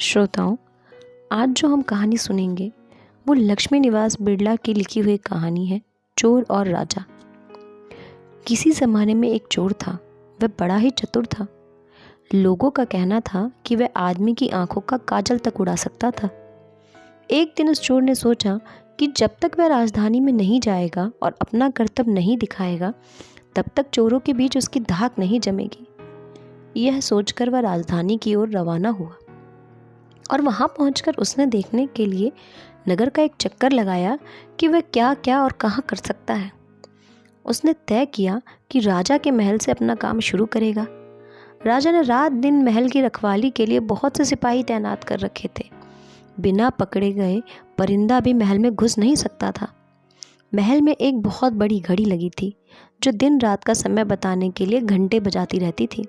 श्रोताओं, आज जो हम कहानी सुनेंगे वो लक्ष्मी निवास बिड़ला की लिखी हुई कहानी है चोर और राजा। किसी ज़माने में एक चोर था। वह बड़ा ही चतुर था। लोगों का कहना था कि वह आदमी की आंखों का काजल तक उड़ा सकता था। एक दिन उस चोर ने सोचा कि जब तक वह राजधानी में नहीं जाएगा और अपना करतब नहीं दिखाएगा तब तक चोरों के बीच उसकी धाक नहीं जमेगी। यह सोचकर वह राजधानी की ओर रवाना हुआ और वहां पहुंचकर उसने देखने के लिए नगर का एक चक्कर लगाया कि वह क्या क्या और कहां कर सकता है। उसने तय किया कि राजा के महल से अपना काम शुरू करेगा। राजा ने रात दिन महल की रखवाली के लिए बहुत से सिपाही तैनात कर रखे थे। बिना पकड़े गए परिंदा भी महल में घुस नहीं सकता था। महल में एक बहुत बड़ी घड़ी लगी थी जो दिन रात का समय बताने के लिए घंटे बजाती रहती थी।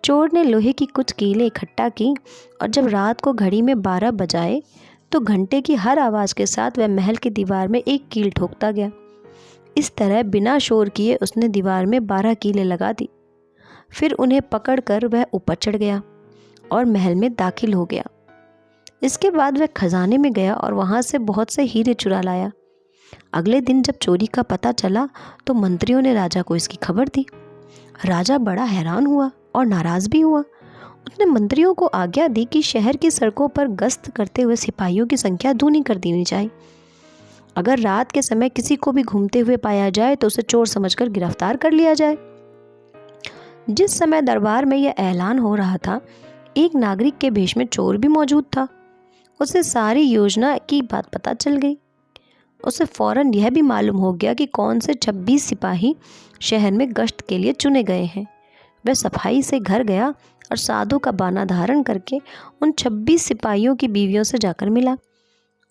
चोर ने लोहे की कुछ कीलें इकट्ठा की और जब रात को घड़ी में 12 बजाए तो घंटे की हर आवाज़ के साथ वह महल की दीवार में एक कील ठोकता गया। इस तरह बिना शोर किए उसने दीवार में 12 कीलें लगा दी। फिर उन्हें पकड़कर वह ऊपर चढ़ गया और महल में दाखिल हो गया। इसके बाद वह खजाने में गया और वहाँ से बहुत से हीरे चुरा लाया। अगले दिन जब चोरी का पता चला तो मंत्रियों ने राजा को इसकी खबर दी। राजा बड़ा हैरान हुआ और नाराज भी हुआ। उसने मंत्रियों को आज्ञा दी कि शहर की सड़कों पर गश्त करते हुए सिपाहियों की संख्या दूनी कर दी जाए। अगर रात के समय किसी को भी घूमते हुए पाया जाए तो उसे चोर समझकर गिरफ्तार कर लिया जाए। जिस समय दरबार में यह ऐलान हो रहा था, एक नागरिक के भेष में चोर भी मौजूद था। उसे सारी योजना की बात पता चल गई। उसे फौरन यह भी मालूम हो गया कि कौन से 26 सिपाही शहर में गश्त के लिए चुने गए हैं। वह सफाई से घर गया और साधु का बाना धारण करके उन 26 सिपाहियों की बीवियों से जाकर मिला।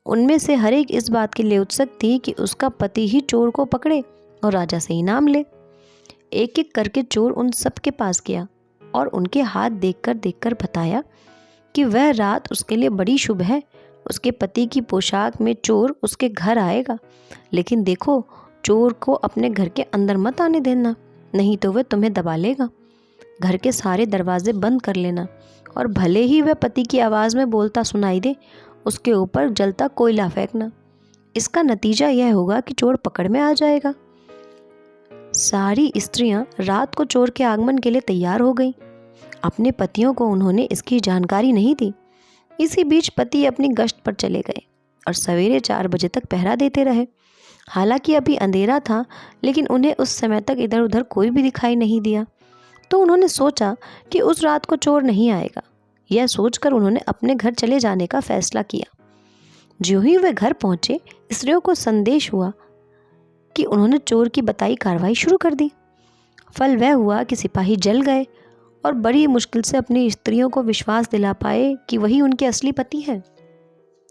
उनमें से हर एक इस बात के लिए उत्सुक थी कि उसका पति ही चोर को पकड़े और राजा से इनाम ले। एक एक करके चोर उन सब के पास गया और उनके हाथ देखकर बताया कि वह रात उसके लिए बड़ी शुभ है। उसके पति की पोशाक में चोर उसके घर आएगा, लेकिन देखो, चोर को अपने घर के अंदर मत आने देना, नहीं तो वह तुम्हें दबा लेगा। घर के सारे दरवाजे बंद कर लेना और भले ही वह पति की आवाज़ में बोलता सुनाई दे, उसके ऊपर जलता कोयला फेंकना। इसका नतीजा यह होगा कि चोर पकड़ में आ जाएगा। सारी स्त्रियां रात को चोर के आगमन के लिए तैयार हो गईं। अपने पतियों को उन्होंने इसकी जानकारी नहीं दी। इसी बीच पति अपनी गश्त पर चले गए और सवेरे 4 बजे तक पहरा देते रहे। हालांकि अभी अंधेरा था, लेकिन उन्हें उस समय तक इधर उधर कोई भी दिखाई नहीं दिया। तो उन्होंने सोचा कि उस रात को चोर नहीं आएगा। यह सोचकर उन्होंने अपने घर चले जाने का फैसला किया। जो ही वे घर पहुंचे, स्त्रियों को संदेश हुआ कि उन्होंने चोर की बताई कार्रवाई शुरू कर दी। फल वह हुआ कि सिपाही जल गए और बड़ी मुश्किल से अपनी स्त्रियों को विश्वास दिला पाए कि वही उनके असली पति हैं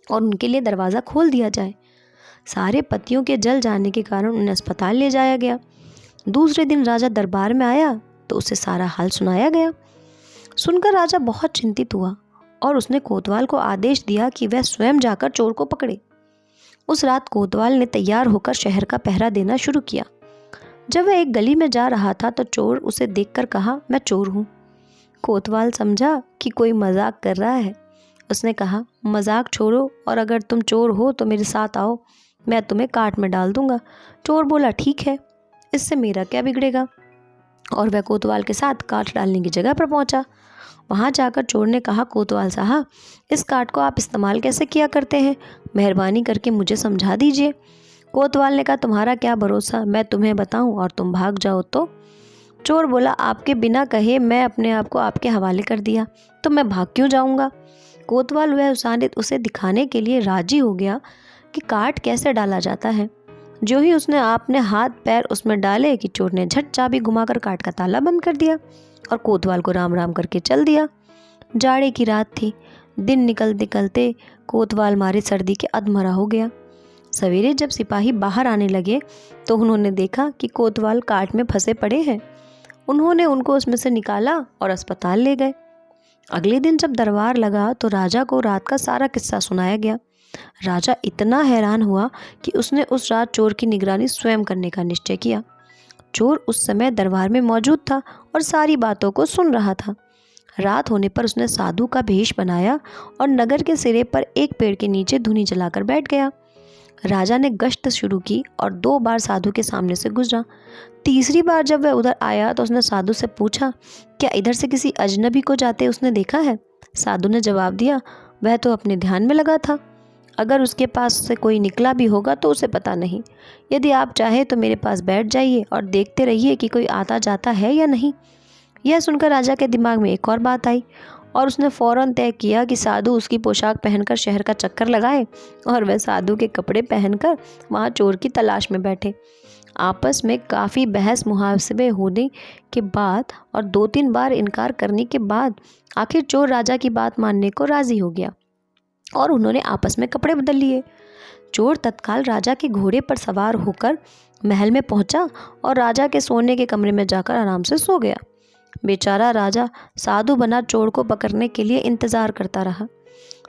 और उनके लिए दरवाज़ा खोल दिया जाए। सारे पतियों के जल जाने के कारण उन्हें अस्पताल ले जाया गया। दूसरे दिन राजा दरबार में आया तो उसे सारा हाल सुनाया गया। सुनकर राजा बहुत चिंतित हुआ और उसने कोतवाल को आदेश दिया कि वह स्वयं जाकर चोर को पकड़े। उस रात कोतवाल ने तैयार होकर शहर का पहरा देना शुरू किया। जब वह एक गली में जा रहा था तो चोर उसे देखकर कहा, मैं चोर हूँ। कोतवाल समझा कि कोई मजाक कर रहा है। उसने कहा, मजाक छोड़ो और अगर तुम चोर हो तो मेरे साथ आओ, मैं तुम्हें काट में डाल दूंगा। चोर बोला, ठीक है, इससे मेरा क्या बिगड़ेगा। और वह कोतवाल के साथ काट डालने की जगह पर पहुंचा। वहां जाकर चोर ने कहा, कोतवाल साहब, इस काट को आप इस्तेमाल कैसे किया करते हैं? मेहरबानी करके मुझे समझा दीजिए। कोतवाल ने कहा, तुम्हारा क्या भरोसा, मैं तुम्हें बताऊं और तुम भाग जाओ तो? चोर बोला, आपके बिना कहे मैं अपने आप को आपके हवाले कर दिया, तो मैं भाग क्यों जाऊंगा? कोतवाल वह उसे दिखाने के लिए राजी हो गया कि काट कैसे डाला जाता है। जो ही उसने अपने हाथ पैर उसमें डाले कि चोर ने झट चाबी घुमाकर काट का ताला बंद कर दिया और कोतवाल को राम राम करके चल दिया। जाड़े की रात थी। दिन निकलते कोतवाल मारे सर्दी के अधमरा हो गया। सवेरे जब सिपाही बाहर आने लगे तो उन्होंने देखा कि कोतवाल काट में फंसे पड़े हैं। उन्होंने उनको उसमें से निकाला और अस्पताल ले गए। अगले दिन जब दरबार लगा तो राजा को रात का सारा किस्सा सुनाया गया। राजा इतना हैरान हुआ कि उसने उस रात चोर की निगरानी स्वयं करने का निश्चय किया। चोर उस समय दरबार में मौजूद था और सारी बातों को सुन रहा था। रात होने पर उसने साधु का भेष बनाया और नगर के सिरे पर एक पेड़ के नीचे धुनी जलाकर बैठ गया। राजा ने गश्त शुरू की और 2 बार साधु के सामने से गुजरा। तीसरी बार जब वह उधर आया तो उसने साधु से पूछा, क्या इधर से किसी अजनबी को जाते उसने देखा है? साधु ने जवाब दिया, वह तो अपने ध्यान में लगा था। अगर उसके पास से कोई निकला भी होगा तो उसे पता नहीं। यदि आप चाहे तो मेरे पास बैठ जाइए और देखते रहिए कि कोई आता जाता है या नहीं। यह सुनकर राजा के दिमाग में एक और बात आई और उसने फौरन तय किया कि साधु उसकी पोशाक पहनकर शहर का चक्कर लगाए और वह साधु के कपड़े पहनकर वहाँ चोर की तलाश में बैठे। आपस में काफ़ी बहस मुहावरे होने के बाद और 2-3 बार इनकार करने के बाद आखिर चोर राजा की बात मानने को राज़ी हो गया और उन्होंने आपस में कपड़े बदल लिए। चोर तत्काल राजा के घोड़े पर सवार होकर महल में पहुंचा और राजा के सोने के कमरे में जाकर आराम से सो गया। बेचारा राजा साधु बना चोर को पकड़ने के लिए इंतज़ार करता रहा।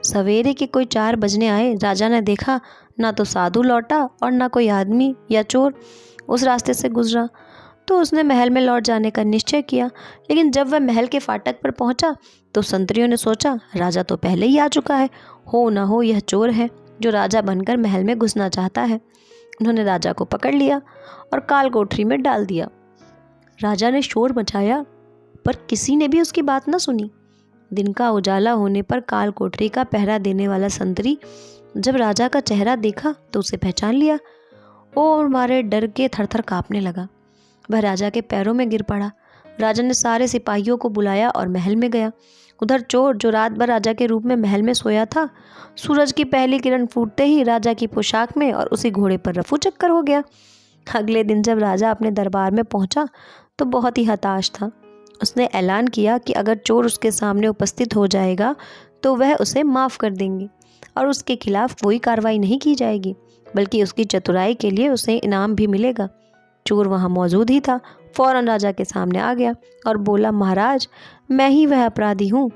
सवेरे के कोई 4 बजने आए। राजा ने देखा ना तो साधु लौटा और ना कोई आदमी या चोर उस रास्ते से गुजरा, तो उसने महल में लौट जाने का निश्चय किया। लेकिन जब वह महल के फाटक पर पहुंचा तो संतरियों ने सोचा, राजा तो पहले ही आ चुका है, हो ना हो यह चोर है जो राजा बनकर महल में घुसना चाहता है। उन्होंने राजा को पकड़ लिया और काल कोठरी में डाल दिया। राजा ने शोर मचाया पर किसी ने भी उसकी बात न सुनी। दिन का उजाला होने पर काल कोठरी का पहरा देने वाला संतरी जब राजा का चेहरा देखा तो उसे पहचान लिया और मारे डर के थरथर कांपने लगा। वह राजा के पैरों में गिर पड़ा। राजा ने सारे सिपाहियों को बुलाया और महल में गया। उधर चोर जो रात भर राजा के रूप में महल में सोया था, सूरज की पहली किरण फूटते ही राजा की पोशाक में और उसी घोड़े पर रफू चक्कर हो गया। अगले दिन जब राजा अपने दरबार में पहुंचा तो बहुत ही हताश था। उसने ऐलान किया कि अगर चोर उसके सामने उपस्थित हो जाएगा तो वह उसे माफ़ कर देंगे और उसके खिलाफ कोई कार्रवाई नहीं की जाएगी, बल्कि उसकी चतुराई के लिए उसे इनाम भी मिलेगा। चोर वहाँ मौजूद ही था, फौरन राजा के सामने आ गया और बोला, महाराज मैं ही वह अपराधी हूँ।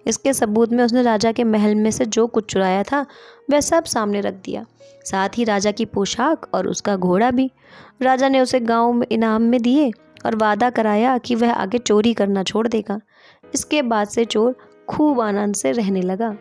इसके सबूत में उसने राजा के महल में से जो कुछ चुराया था वह सब सामने रख दिया, साथ ही राजा की पोशाक और उसका घोड़ा भी। राजा ने उसे गाँव में इनाम में दिए और वादा कराया कि वह आगे चोरी करना छोड़ देगा। इसके बाद से चोर खूब आनंद से रहने लगा।